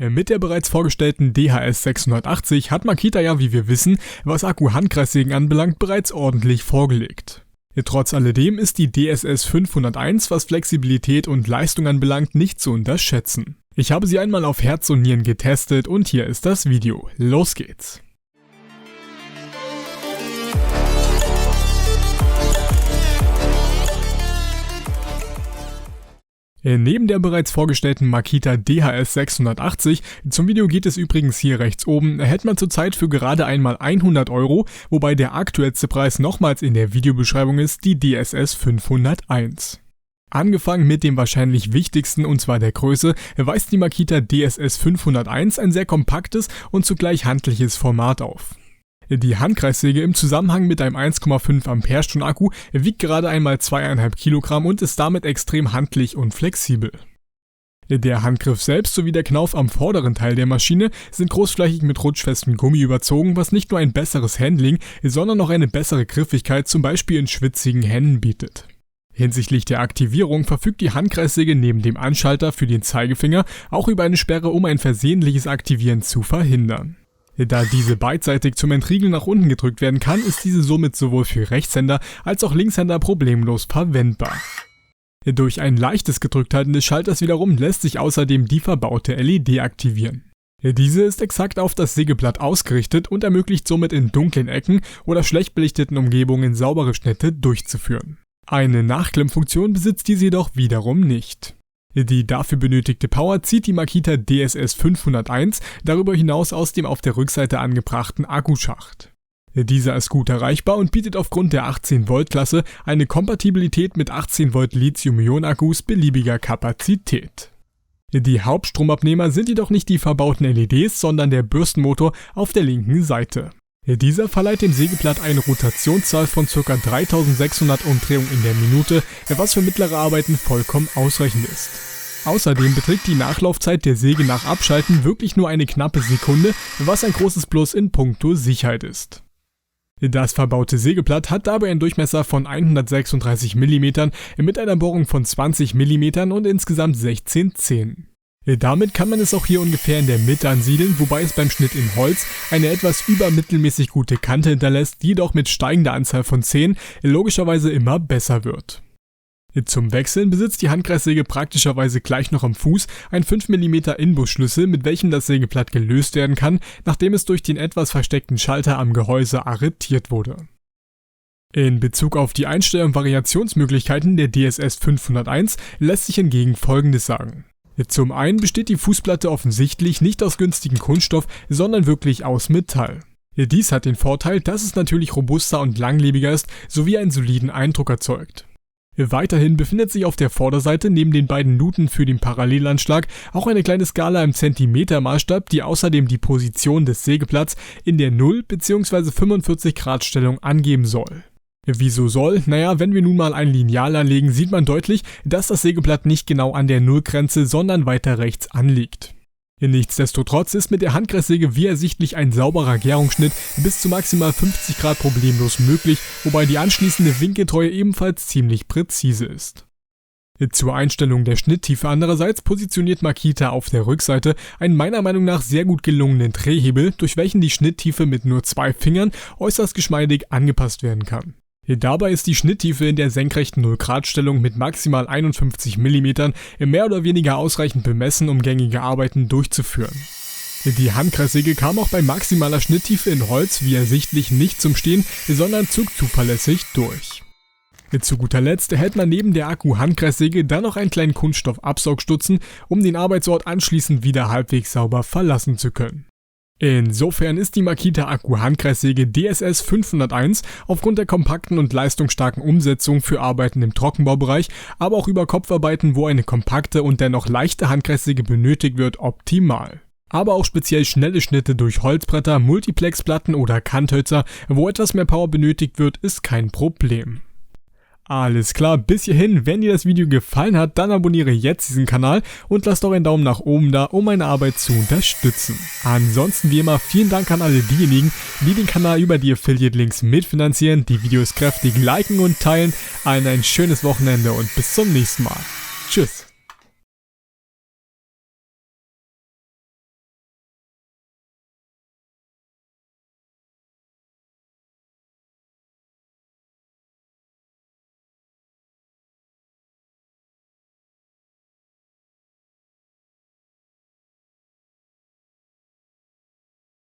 Mit der bereits vorgestellten DHS 680 hat Makita ja, wie wir wissen, was Akku-Handkreissägen anbelangt, bereits ordentlich vorgelegt. Trotz alledem ist die DSS 501, was Flexibilität und Leistung anbelangt, nicht zu unterschätzen. Ich habe sie einmal auf Herz und Nieren getestet und hier ist das Video. Los geht's! Neben der bereits vorgestellten Makita DHS 680, zum Video geht es übrigens hier rechts oben, erhält man zurzeit für gerade einmal 100 €, wobei der aktuellste Preis nochmals in der Videobeschreibung ist, die DSS 501. Angefangen mit dem wahrscheinlich wichtigsten, und zwar der Größe, weist die Makita DSS 501 ein sehr kompaktes und zugleich handliches Format auf. Die Handkreissäge im Zusammenhang mit einem 1,5 Ampere-Stunden Akku wiegt gerade einmal 2,5 Kilogramm und ist damit extrem handlich und flexibel. Der Handgriff selbst sowie der Knauf am vorderen Teil der Maschine sind großflächig mit rutschfestem Gummi überzogen, was nicht nur ein besseres Handling, sondern auch eine bessere Griffigkeit zum Beispiel in schwitzigen Händen bietet. Hinsichtlich der Aktivierung verfügt die Handkreissäge neben dem Anschalter für den Zeigefinger auch über eine Sperre, um ein versehentliches Aktivieren zu verhindern. Da diese beidseitig zum Entriegeln nach unten gedrückt werden kann, ist diese somit sowohl für Rechtshänder als auch Linkshänder problemlos verwendbar. Durch ein leichtes Gedrückthalten des Schalters wiederum lässt sich außerdem die verbaute LED aktivieren. Diese ist exakt auf das Sägeblatt ausgerichtet und ermöglicht somit in dunklen Ecken oder schlecht belichteten Umgebungen saubere Schnitte durchzuführen. Eine Nachklemmfunktion besitzt diese jedoch wiederum nicht. Die dafür benötigte Power zieht die Makita DSS 501 darüber hinaus aus dem auf der Rückseite angebrachten Akkuschacht. Dieser ist gut erreichbar und bietet aufgrund der 18-Volt-Klasse eine Kompatibilität mit 18-Volt Lithium-Ionen-Akkus beliebiger Kapazität. Die Hauptstromabnehmer sind jedoch nicht die verbauten LEDs, sondern der Bürstenmotor auf der linken Seite. Dieser verleiht dem Sägeblatt eine Rotationszahl von ca. 3600 Umdrehungen in der Minute, was für mittlere Arbeiten vollkommen ausreichend ist. Außerdem beträgt die Nachlaufzeit der Säge nach Abschalten wirklich nur eine knappe Sekunde, was ein großes Plus in puncto Sicherheit ist. Das verbaute Sägeblatt hat dabei einen Durchmesser von 136 mm mit einer Bohrung von 20 mm und insgesamt 16 Zähnen. Damit kann man es auch hier ungefähr in der Mitte ansiedeln, wobei es beim Schnitt in Holz eine etwas übermittelmäßig gute Kante hinterlässt, die jedoch mit steigender Anzahl von Zähnen logischerweise immer besser wird. Zum Wechseln besitzt die Handkreissäge praktischerweise gleich noch am Fuß einen 5 mm Inbusschlüssel, mit welchem das Sägeblatt gelöst werden kann, nachdem es durch den etwas versteckten Schalter am Gehäuse arretiert wurde. In Bezug auf die Einstell- und Variationsmöglichkeiten der DSS 501 lässt sich hingegen Folgendes sagen. Zum einen besteht die Fußplatte offensichtlich nicht aus günstigem Kunststoff, sondern wirklich aus Metall. Dies hat den Vorteil, dass es natürlich robuster und langlebiger ist, sowie einen soliden Eindruck erzeugt. Weiterhin befindet sich auf der Vorderseite neben den beiden Nuten für den Parallelanschlag auch eine kleine Skala im Zentimetermaßstab, die außerdem die Position des Sägeblatts in der 0 bzw. 45 Grad Stellung angeben soll. Wieso soll? Naja, wenn wir nun mal ein Lineal anlegen, sieht man deutlich, dass das Sägeblatt nicht genau an der Nullgrenze, sondern weiter rechts anliegt. Nichtsdestotrotz ist mit der Handkreissäge wie ersichtlich ein sauberer Gärungsschnitt bis zu maximal 50 Grad problemlos möglich, wobei die anschließende Winkeltreue ebenfalls ziemlich präzise ist. Zur Einstellung der Schnitttiefe andererseits positioniert Makita auf der Rückseite einen meiner Meinung nach sehr gut gelungenen Drehhebel, durch welchen die Schnitttiefe mit nur 2 Fingern äußerst geschmeidig angepasst werden kann. Dabei ist die Schnitttiefe in der senkrechten 0-Grad-Stellung mit maximal 51 mm mehr oder weniger ausreichend bemessen, um gängige Arbeiten durchzuführen. Die Handkreissäge kam auch bei maximaler Schnitttiefe in Holz wie ersichtlich nicht zum Stehen, sondern zugzuverlässig durch. Zu guter Letzt erhält man neben der Akku-Handkreissäge dann noch einen kleinen Kunststoff-Absaugstutzen, um den Arbeitsort anschließend wieder halbwegs sauber verlassen zu können. Insofern ist die Makita Akku-Handkreissäge DSS 501 aufgrund der kompakten und leistungsstarken Umsetzung für Arbeiten im Trockenbaubereich, aber auch über Kopfarbeiten, wo eine kompakte und dennoch leichte Handkreissäge benötigt wird, optimal. Aber auch speziell schnelle Schnitte durch Holzbretter, Multiplexplatten oder Kanthölzer, wo etwas mehr Power benötigt wird, ist kein Problem. Alles klar, bis hierhin, wenn dir das Video gefallen hat, dann abonniere jetzt diesen Kanal und lass doch einen Daumen nach oben da, um meine Arbeit zu unterstützen. Ansonsten wie immer vielen Dank an alle diejenigen, die den Kanal über die Affiliate-Links mitfinanzieren, die Videos kräftig liken und teilen. Allen ein schönes Wochenende und bis zum nächsten Mal. Tschüss.